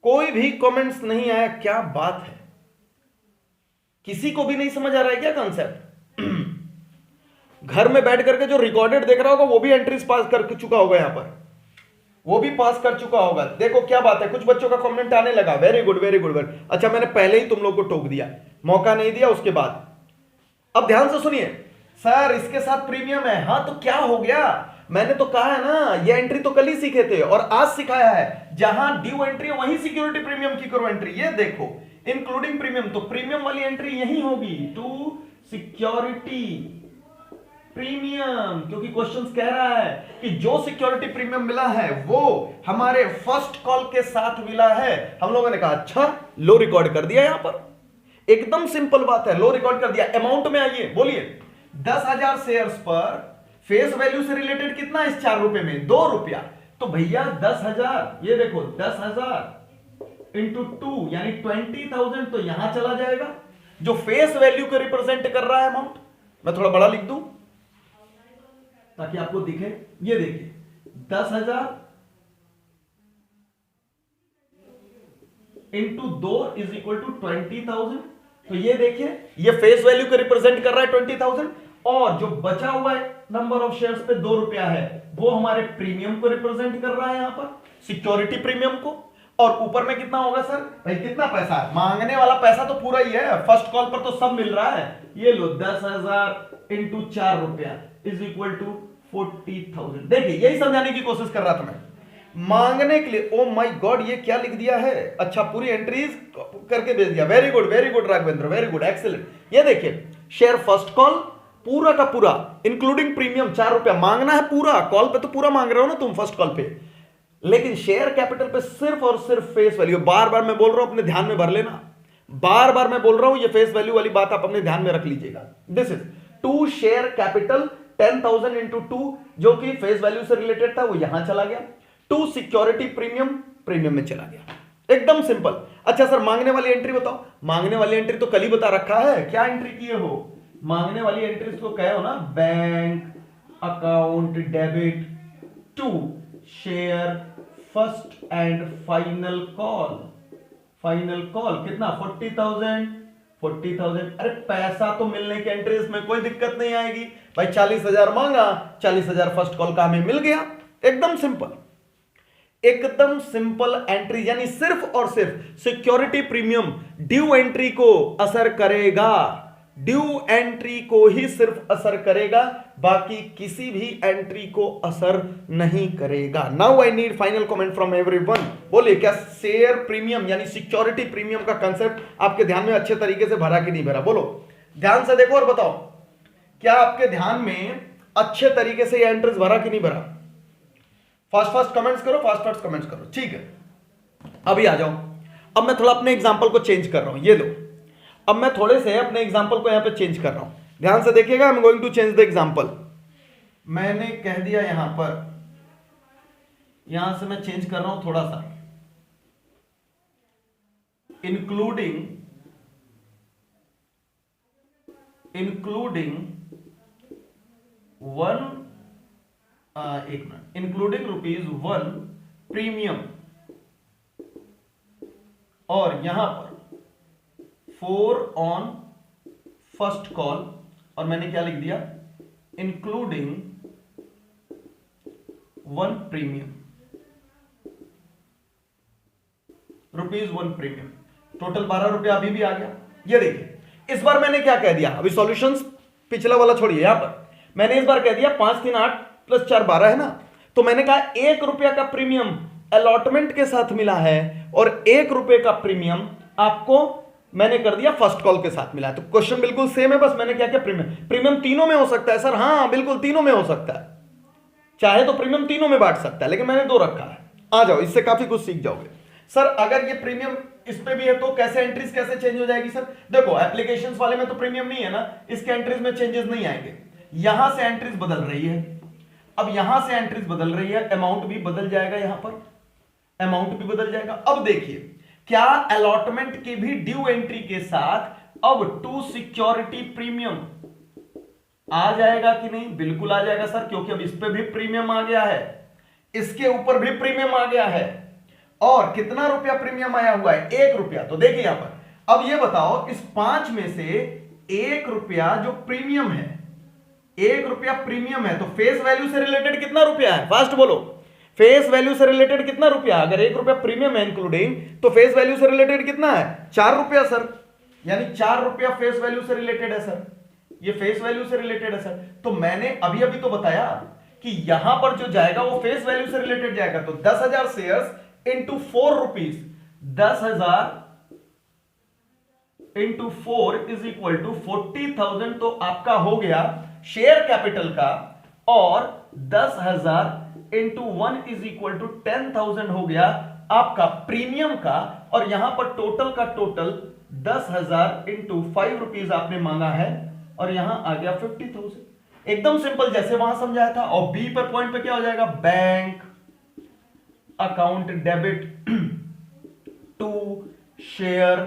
कोई भी कमेंट्स नहीं आया। क्या बात है, किसी को भी नहीं समझ आ रहा है क्या कॉन्सेप्ट? घर में बैठ करके जो रिकॉर्डेड देख रहा होगा वो भी एंट्रीज पास कर चुका होगा, यहां पर वो भी पास कर चुका होगा। देखो क्या बात है, कुछ बच्चों का कमेंट आने लगा। Very good, very good, very. अच्छा मैंने पहले ही तुम लोग को टोक दिया, मौका नहीं दिया उसके बाद। अब ध्यान से सुनिए, सर इसके साथ प्रीमियम है। हाँ तो क्या हो गया? मैंने तो कहा है ना, ये एंट्री तो कल ही सीखे थे और आज सिखाया है। जहां ड्यू एंट्री है वहीं सिक्योरिटी प्रीमियम की करो एंट्री। ये देखो इंक्लूडिंग प्रीमियम, तो प्रीमियम वाली एंट्री यही होगी, टू सिक्योरिटी प्रीमियम, क्योंकि क्वेश्चन कह रहा है कि जो सिक्योरिटी प्रीमियम मिला है वो हमारे फर्स्ट कॉल के साथ मिला है। हम लोगों ने कहा अच्छा, लो रिकॉर्ड कर दिया, यहां पर एकदम सिंपल बात है, लो रिकॉर्ड कर दिया। अमाउंट में आइए, बोलिए 10,000 शेयर्स पर फेस वैल्यू से रिलेटेड कितना है इस 4 रुपए में, 2 रुपया। तो भैया 10,000, ये देखो 10,000 इंटू 2 यानी 20,000 तो यहां चला जाएगा, जो फेस वैल्यू को रिप्रेजेंट कर रहा है अमाउंट। मैं थोड़ा बड़ा लिख दूं ताकि आपको दिखे, ये देखिए 10,000 इंटू 2 इज इक्वल टू 20,000। तो ये देखिए ये फेस वैल्यू को रिप्रेजेंट कर रहा है 20,000, और जो बचा हुआ है नंबर ऑफ शेयर्स पे 2 रुपया है वो हमारे प्रीमियम को रिप्रेजेंट कर रहा है, यहां पर सिक्योरिटी प्रीमियम को। और ऊपर में कितना होगा सर, भाई कितना पैसा है, मांगने वाला पैसा तो पूरा ही है, फर्स्ट कॉल पर तो सब मिल रहा है। ये लो 10,000 इंटू 4 रुपया इज इक्वल टू 40,000। देखिए यही समझाने की कोशिश कर रहा था मैं, मांगने के लिए। ओ माय गॉड, ये क्या लिख दिया है, अच्छा पूरी एंट्रीज करके भेज दिया। Very good Raghavendra, very good, excellent. ये देखिए शेयर फर्स्ट कॉल पूरा का पूरा इंक्लूडिंग प्रीमियम 4 रुपया मांगना है पूरा, कॉल पे तो पूरा मांग रहे हो ना तुम फर्स्ट कॉल पे, लेकिन शेयर कैपिटल पे सिर्फ और सिर्फ फेस वैल्यू। बार बार मैं बोल रहा हूं, अपने ध्यान में भर लेना, बार बार मैं बोल रहा हूं, ये फेस वैल्यू वाली बात आप अपने ध्यान में रख लीजिएगा। This is to share capital 10,000 into 2 जो कि फेस वैल्यू से रिलेटेड था, वो यहां चला गया। टू सिक्योरिटी प्रीमियम, प्रीमियम में चला गया, एकदम सिंपल। अच्छा सर मांगने वाली एंट्री बताओ, मांगने वाली एंट्री तो कल ही बता रखा है, क्या एंट्री किए हो, मांगने वाली एंट्री को कहे हो ना, bank account debit to share first and final call. Final call कितना, 40,000। अरे पैसा तो मिलने के एंट्रीज में कोई दिक्कत नहीं आएगी भाई, 40,000 मांगा, 40,000 फर्स्ट कॉल का हमें मिल गया, एकदम सिंपल, एकदम सिंपल एंट्री। यानी सिर्फ और सिर्फ सिक्योरिटी प्रीमियम ड्यू एंट्री को असर करेगा, ड्यू एंट्री को ही सिर्फ असर करेगा, बाकी किसी भी एंट्री को असर नहीं करेगा। Now I need final comment from everyone. बोलिए क्या शेयर प्रीमियम यानी सिक्योरिटी प्रीमियम का कंसेप्ट आपके ध्यान में अच्छे तरीके से भरा कि नहीं भरा, बोलो ध्यान से देखो और बताओ, क्या आपके ध्यान में अच्छे तरीके से ये एंट्रीज भरा कि नहीं भरा। फास्ट कमेंट्स करो, फास्ट कमेंट्स करो, ठीक है। अभी आ जाओ, अब मैं थोड़ा अपने एग्जांपल को चेंज कर रहा हूं, ये लो, अब मैं थोड़े से अपने एग्जांपल को यहां पे चेंज कर रहा हूं, ध्यान से देखिएगा। I am going to change the example. मैंने कह दिया यहां पर, यहां से मैं चेंज कर रहा हूं थोड़ा सा, इंक्लूडिंग इंक्लूडिंग ₹1 प्रीमियम, और यहां पर 4 ऑन फर्स्ट कॉल, और मैंने क्या लिख दिया, इंक्लूडिंग 1 प्रीमियम, ₹1 प्रीमियम, टोटल 12 रुपया अभी भी आ गया। ये देखिए इस बार मैंने क्या कह दिया, अभी सॉल्यूशंस पिछला वाला छोड़िए, यहां पर मैंने इस बार कह दिया 5 3 8 + 4 12 है ना, तो मैंने कहा 1 रुपया का प्रीमियम अलॉटमेंट के साथ मिला है, और 1 रुपये का प्रीमियम आपको मैंने कर दिया फर्स्ट कॉल के साथ मिला है। तो क्वेश्चन बिल्कुल सेम है, बस मैंने क्या किया, प्रीमियम तीनों में हो सकता है सर, हाँ बिल्कुल तीनों में हो सकता है, चाहे तो प्रीमियम तीनों में बांट सकता है, लेकिन मैंने 2 रखा है। आ जाओ, इससे काफी कुछ सीख जाओगे। सर अगर ये प्रीमियम इस पे भी है तो कैसे एंट्रीज कैसे चेंज हो जाएगी सर, देखो एप्लीकेशंस वाले में तो प्रीमियम नहीं है ना, इसके एंट्रीज में चेंजेस नहीं आएंगे, यहां से एंट्रीज बदल रही है, अब यहां से एंट्रीज बदल रही है, अमाउंट भी बदल जाएगा, यहां पर अमाउंट भी बदल जाएगा। अब देखिए क्या अलॉटमेंट की भी ड्यू एंट्री के साथ अब टू सिक्योरिटी प्रीमियम आ जाएगा कि नहीं, बिल्कुल आ जाएगा सर, क्योंकि अब इस पे भी प्रीमियम आ गया है, इसके ऊपर भी प्रीमियम आ गया है, और कितना रुपया प्रीमियम आया हुआ है, 1 रुपया। तो देखिए यहां पर, अब ये बताओ इस 5 में से 1 रुपया जो प्रीमियम है, 1 रुपया प्रीमियम है, तो फेस वैल्यू से रिलेटेड कितना रुपया है, फास्ट बोलो, फेस वैल्यू से रिलेटेड कितना रुपया, अगर 1 रुपया प्रीमियम है इंक्लूडिंग, तो फेस वैल्यू से रिलेटेड कितना है, 4 रुपया सर, यानी 4 रुपया फेस वैल्यू से रिलेटेड है सर, ये फेस वैल्यू से रिलेटेड है सर। तो मैंने अभी अभी तो बताया कि यहां पर जो जाएगा वो फेस वैल्यू से रिलेटेड जाएगा, तो 10,000 shares into 4 rupees, 10,000 into 4 is equal to 40,000, तो आपका हो गया शेयर कैपिटल का, और 10,000 इंटू 1 इज इक्वल टू 10,000 हो गया आपका प्रीमियम का, और यहां पर टोटल का टोटल 10,000 इंटू 5 रुपीज आपने मांगा है, और यहां आ गया 50,000। एकदम सिंपल जैसे वहां समझाया था। और बी पर पॉइंट पे क्या हो जाएगा, bank account debit to share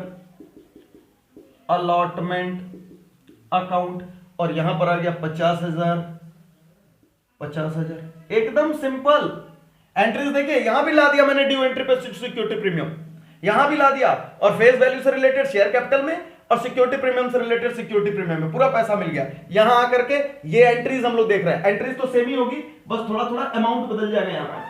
allotment account, और यहां पर आ गया 50,000 50,000। एकदम सिंपल। एंट्रीज देखिए, यहां भी ला दिया मैंने ड्यू एंट्री पे सिक्योरिटी प्रीमियम, यहां भी ला दिया, और फेस वैल्यू से रिलेटेड शेयर कैपिटल में, और सिक्योरिटी प्रीमियम से रिलेटेड सिक्योरिटी प्रीमियम में पूरा पैसा मिल गया। यहां आकर के ये एंट्रीज हम लोग देख रहे हैं, एंट्रीज तो सेम ही होगी, बस थोड़ा थोड़ा अमाउंट बदल जाएगा।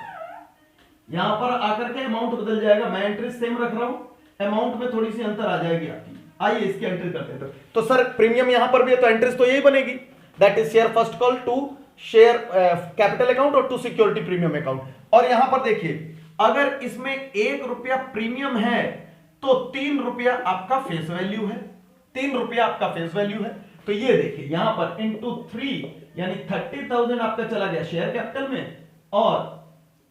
यहां पर आकर के अमाउंट बदल जाएगा। मैं एंट्रीज सेम रख रहा हूं, अमाउंट में थोड़ी सी अंतर आ जाएगी आपकी। आइए इसकी एंट्री करते हैं। तो सर प्रीमियम यहां पर भी है, तो एंट्रीज तो यही बनेगी, that is share first call to share capital account और टू सिक्योरिटी प्रीमियम अकाउंट। और यहां पर देखिए, अगर इसमें 1 रुपया प्रीमियम है तो 3 रुपया आपका फेस वैल्यू है, 3 रुपया आपका फेस वैल्यू है। तो ये देखिए यहां पर इंटू 3 यानी 30,000 आपका चला गया शेयर कैपिटल में, और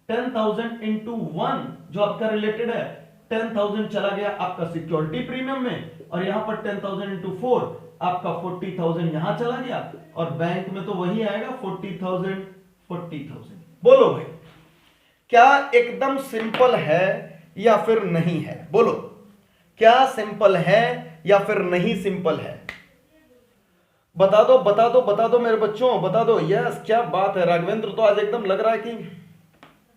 10,000 इंटू 1 जो आपका रिलेटेड है 10,000 चला गया आपका सिक्योरिटी प्रीमियम में, और यहां पर 10,000 इंटू 4 आपका 40,000 यहां चला गया, और बैंक में तो वही आएगा 40,000। बोलो भाई, क्या एकदम सिंपल है या फिर नहीं है? बोलो, क्या सिंपल है या फिर नहीं सिंपल है? बता दो बता दो बता दो मेरे बच्चों, बता दो। यस, क्या बात है। राघवेंद्र तो आज एकदम लग रहा है कि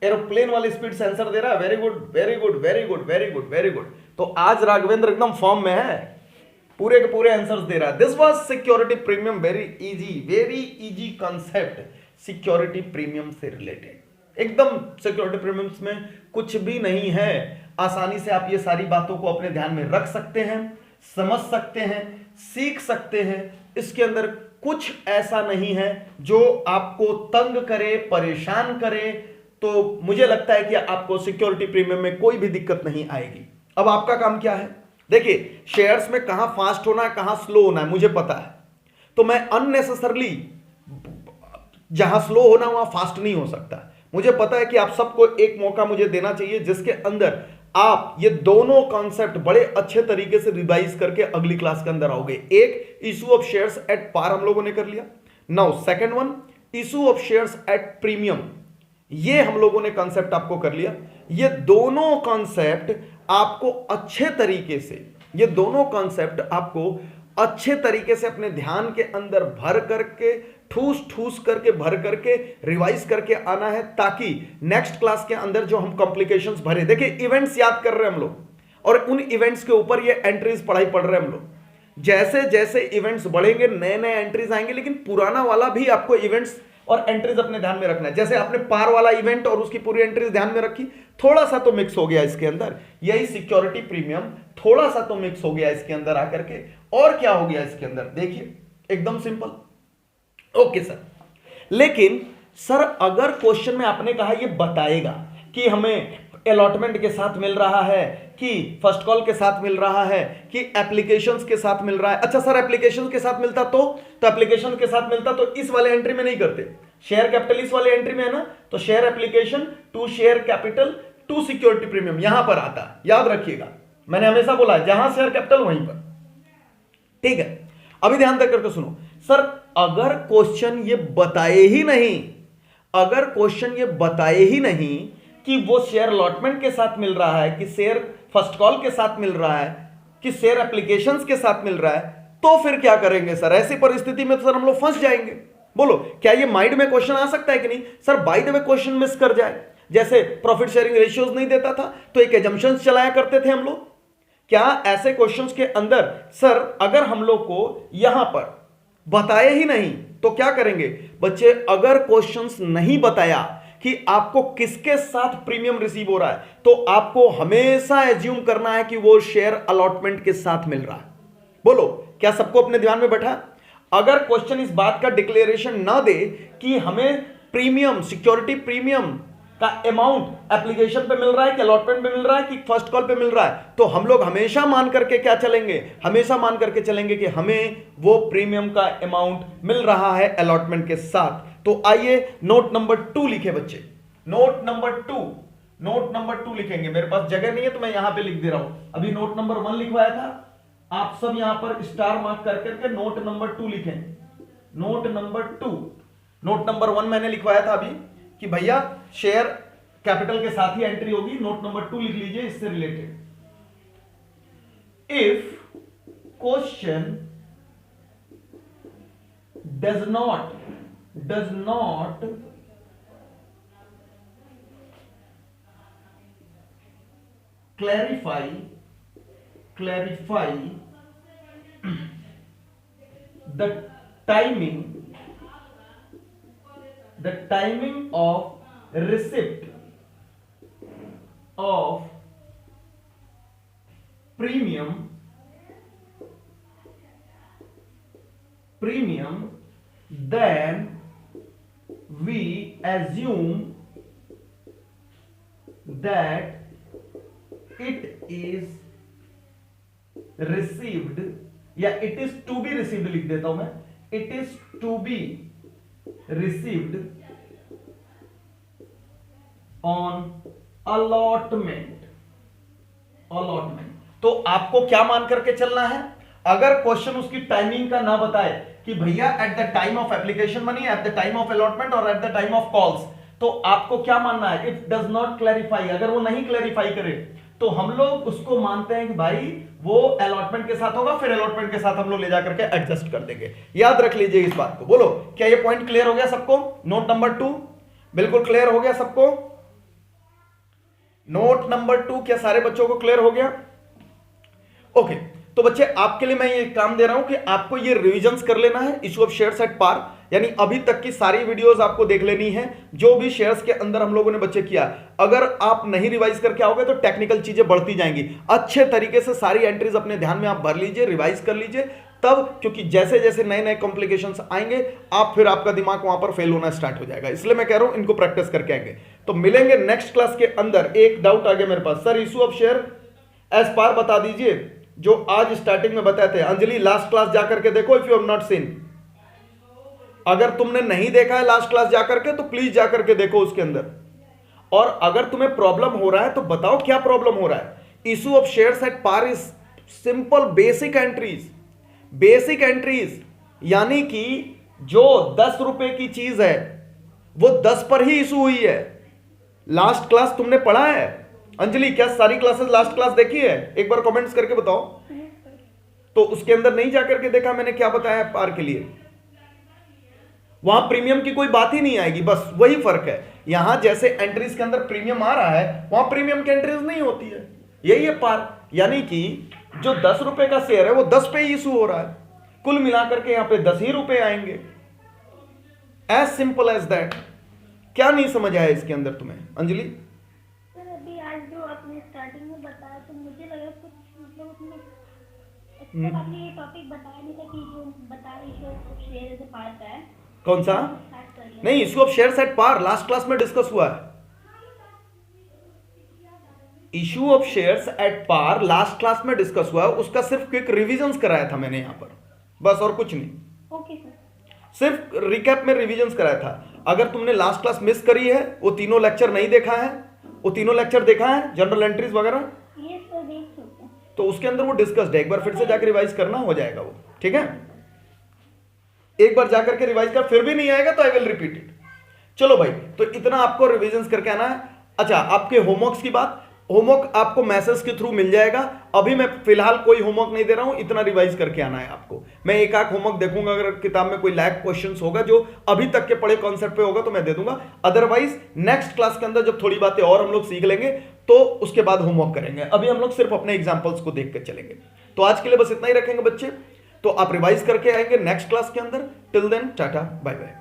एरोप्लेन वाली स्पीड से आंसर दे रहा है। Very good very good very good very good very good. तो आज राघवेंद्र एकदम फॉर्म में है, पूरे के पूरे आंसर्स दे रहा है। This was security premium, very easy concept security premium से रिलेटेड। एकदम सिक्योरिटी प्रीमियम्स में कुछ भी नहीं है, आसानी से आप ये सारी बातों को अपने ध्यान में रख सकते हैं, समझ सकते हैं, सीख सकते हैं। इसके अंदर कुछ ऐसा नहीं है जो आपको तंग करे, परेशान करे। तो मुझे लगता है कि आपको सिक्योरिटी प्रीमियम में कोई भी दिक्कत नहीं आएगी। अब आपका काम क्या है? देखिए, शेयर्स में कहां फास्ट होना है, कहां स्लो होना है मुझे पता है, तो मैं अननेसेसरली जहां स्लो होना वहां फास्ट नहीं हो सकता। मुझे पता है कि आप सबको एक मौका मुझे देना चाहिए जिसके अंदर आप ये दोनों कॉन्सेप्ट बड़े अच्छे तरीके से रिवाइज करके अगली क्लास के अंदर आओगे। एक, issue of shares at par हम लोगों ने कर लिया। Now second one, issue of shares at premium, ये हम लोगों ने कॉन्सेप्ट आपको कर लिया। ये दोनों कॉन्सेप्ट आपको अच्छे तरीके से, ये दोनों कॉन्सेप्ट आपको अच्छे तरीके से अपने ध्यान के अंदर भर करके, ठूस करके, भर करके रिवाइज करके आना है, ताकि नेक्स्ट क्लास के अंदर जो हम कॉम्प्लिकेशंस भरे, देखिए इवेंट्स याद कर रहे हैं हम लोग, और उन इवेंट्स के ऊपर ये एंट्रीज पढ़ाई पढ़ रहे हैं हम लोग। जैसे जैसे इवेंट्स बढ़ेंगे नए नए एंट्रीज आएंगे, लेकिन पुराना वाला भी आपको इवेंट्स और एंट्रीज अपने ध्यान में रखना है। जैसे आपने पार वाला इवेंट और उसकी पूरी एंट्रीज ध्यान में रखी, थोड़ा सा तो मिक्स हो गया इसके अंदर, यही सिक्योरिटी प्रीमियम थोड़ा सा तो मिक्स हो गया इसके अंदर आकर के। और क्या हो गया इसके अंदर, देखिए एकदम सिंपल। ओके सर, लेकिन सर अगर क्वेश्चन में आपने कहा ये बताएगा कि हमें अलॉटमेंट के साथ मिल रहा है, कि फर्स्ट कॉल के साथ मिल रहा है, कि एप्लीकेशंस के साथ मिल रहा है। अच्छा सर, एप्लीकेशंस के साथ मिलता तो एप्लीकेशन के साथ मिलता तो इस वाले एंट्री में नहीं करते, शेयर कैपिटल इस वाले एंट्री में है ना, तो share application to share capital to security premium यहां पर आता। याद रखिएगा, मैंने हमेशा बोला जहां शेयर कैपिटल वहीं पर, ठीक है। अभी ध्यान तक करके सुनो सर, अगर क्वेश्चन ये बताए ही नहीं, अगर क्वेश्चन ये बताए ही नहीं कि वो शेयर अलॉटमेंट के साथ मिल रहा है, कि शेयर फर्स्ट कॉल के साथ मिल रहा है, कि शेयर एप्लीकेशंस के साथ मिल रहा है, तो फिर क्या करेंगे सर? ऐसी परिस्थिति में तो सर हम लोग फंस जाएंगे। बोलो, क्या ये माइंड में क्वेश्चन आ सकता है कि नहीं? Sir by the way question miss कर जाए, जैसे प्रॉफिट शेयरिंग रेशियोज नहीं देता था तो एक एजम्पशंस चलाया करते थे हम लोग। क्या ऐसे क्वेश्चंस के अंदर सर अगर हम लोग को यहां पर बताए ही नहीं तो क्या करेंगे बच्चे? अगर क्वेश्चंस नहीं बताया कि आपको किसके साथ प्रीमियम रिसीव हो रहा है, तो आपको हमेशा एज्यूम करना है कि वो शेयर अलॉटमेंट के साथ मिल रहा है। बोलो, क्या सबको अपने ध्यान में बैठा? अगर क्वेश्चन इस बात का डिक्लेरेशन ना दे कि हमें प्रीमियम, सिक्योरिटी प्रीमियम का अमाउंट एप्लीकेशन पे मिल रहा है कि अलॉटमेंट पे मिल रहा है कि फर्स्ट कॉल पे मिल रहा है, तो हम लोग हमेशा मान करके क्या चलेंगे, हमेशा मान करके चलेंगे कि हमें वो प्रीमियम का अमाउंट मिल रहा है अलॉटमेंट के साथ। तो आइए नोट नंबर 2 लिखे बच्चे, नोट नंबर 2, नोट नंबर 2 लिखेंगे। मेरे पास जगह नहीं है तो मैं यहां पे लिख दे रहा हूं। अभी नोट नंबर 1 लिखवाया था, आप सब यहां पर स्टार मार्क कर करके नोट नंबर 2 लिखें। नोट नंबर 2, नोट नंबर 1 मैंने लिखवाया था अभी कि भैया शेयर कैपिटल के साथ ही एंट्री होगी। नोट नंबर 2 लिख लीजिए इससे related. If question does not clarify the timing of receipt of premium, then we assume that it is received, या it is to be received लिख देता हूं मैं, it is to be received on allotment। तो आपको क्या मान करके चलना है, अगर क्वेश्चन उसकी टाइमिंग का ना बताए कि भैया at the time of application money, at the time of allotment और at the time of calls, तो आपको क्या मानना है, इफ डज नॉट क्लैरिफाई, अगर वो नहीं क्लैरिफाई करे तो हम लोग उसको मानते हैं कि भाई वो अलॉटमेंट के साथ होगा, फिर अलॉटमेंट के साथ हम लोग ले जाकर के एडजस्ट कर देंगे। याद रख लीजिए इस बात को। बोलो क्या ये पॉइंट क्लियर हो गया सबको? नोट नंबर 2 बिल्कुल क्लियर हो गया सबको? नोट नंबर 2 क्या सारे बच्चों को क्लियर हो गया? ओके, तो बच्चे आपके लिए मैं ये काम दे रहा हूं कि आपको ये रिविजन्स कर लेना है issue of shares at par, यानी अभी तक की सारी वीडियोस आपको देख लेनी है जो भी शेयर्स के अंदर हम लोगों ने बच्चे किया। अगर आप नहीं रिवाइज करके आओगे तो टेक्निकल चीजें बढ़ती जाएंगी। अच्छे तरीके से सारी एंट्रीज अपने ध्यान में आप भर लीजिए, रिवाइज कर लीजिए, तब क्योंकि जैसे जैसे नए नए कॉम्प्लिकेशंस आएंगे आप फिर आपका दिमाग वहां पर फेल होना स्टार्ट हो जाएगा। इसलिए मैं कह रहा हूं इनको प्रैक्टिस करके आएंगे। तो मिलेंगे नेक्स्ट क्लास के अंदर। एक डाउट आ गया मेरे पास, sir issue of share as per बता दीजिए जो आज स्टार्टिंग में बताए थे। अंजलि लास्ट क्लास जाकर के देखो, if you have not seen, अगर तुमने नहीं देखा है लास्ट क्लास जाकर के तो प्लीज जाकर के देखो उसके अंदर। और अगर तुम्हें प्रॉब्लम हो रहा है तो बताओ क्या प्रॉब्लम हो रहा है। Issue of shares at par is simple basic entries, basic entries, यानी कि जो 10 रुपए की चीज है वो 10 पर ही इशू हुई है। लास्ट क्लास तुमने पढ़ा है? अंजलि क्या सारी क्लासेस लास्ट क्लास देखी है? एक बार कमेंट्स करके बताओ। तो उसके अंदर नहीं जाकर के देखा मैंने क्या बताया पार के लिए? वहां प्रीमियम की कोई बात ही नहीं आएगी, बस वही फर्क है। यहां जैसे एंट्रीज के अंदर प्रीमियम आ रहा है वहां प्रीमियम की एंट्रीज नहीं होती है, यही है पार। यानी कि जो 10 रुपए का शेयर है वो 10 पे ही इशू हो रहा है, कुल मिलाकर के यहां पे 10 ही रुपए आएंगे। As simple as that. क्या नहीं समझ आया इसके अंदर तुम्हें अंजलि? स्टार्टिंग में बताया तो मुझे लगा कुछ मतलब उसमें आपने ये टॉपिक बताया नहीं था कि जो बता रही है शेयर से पार का है। कौन सा? नहीं, issue of shares at par last class में डिस्कस हुआ है। Issue of shares at par last class में डिस्कस हुआ है, उसका सिर्फ क्विक रिविजन्स कराया था मैंने यहां पर, बस और कुछ नहीं। ओके सर, सिर्फ रिकैप में रिविजन्स कराया था। अगर तुमने लास्ट क्लास मिस करी है, वो तीनों लेक्चर नहीं देखा है, वो तीनों लेक्चर देखा है जनरल एंट्रीज वगैरह, ये सर देख सकते हैं, तो उसके अंदर वो डिस्कस्ड है। एक बार फिर से जाकर रिवाइज करना, हो जाएगा वो, ठीक है? एक बार जाकर के रिवाइज कर, फिर भी नहीं आएगा तो आई विल रिपीट इट। चलो भाई, तो इतना आपको रिविजन्स करके आना है। अच्छा, आपके होमवर्क्स की बात, होमवर्क आपको मैसेज के थ्रू मिल जाएगा। अभी मैं फिलहाल कोई होमवर्क नहीं दे रहा हूं, इतना रिवाइज करके आना है आपको। मैं एक आध होमवर्क देखूंगा, अगर किताब में कोई लैक क्वेश्चंस होगा जो अभी तक के पढ़े कॉन्सेप्ट पे होगा तो मैं दे दूंगा। अदरवाइज नेक्स्ट क्लास के अंदर जब थोड़ी बातें और हम लोग सीख लेंगे तो उसके बाद होमवर्क करेंगे। अभी हम लोग सिर्फ अपने एग्जाम्पल्स को देख कर चलेंगे। तो आज के लिए बस इतना ही रखेंगे बच्चे, तो आप रिवाइज करके आएंगे नेक्स्ट क्लास के अंदर। Till then tata bye bye.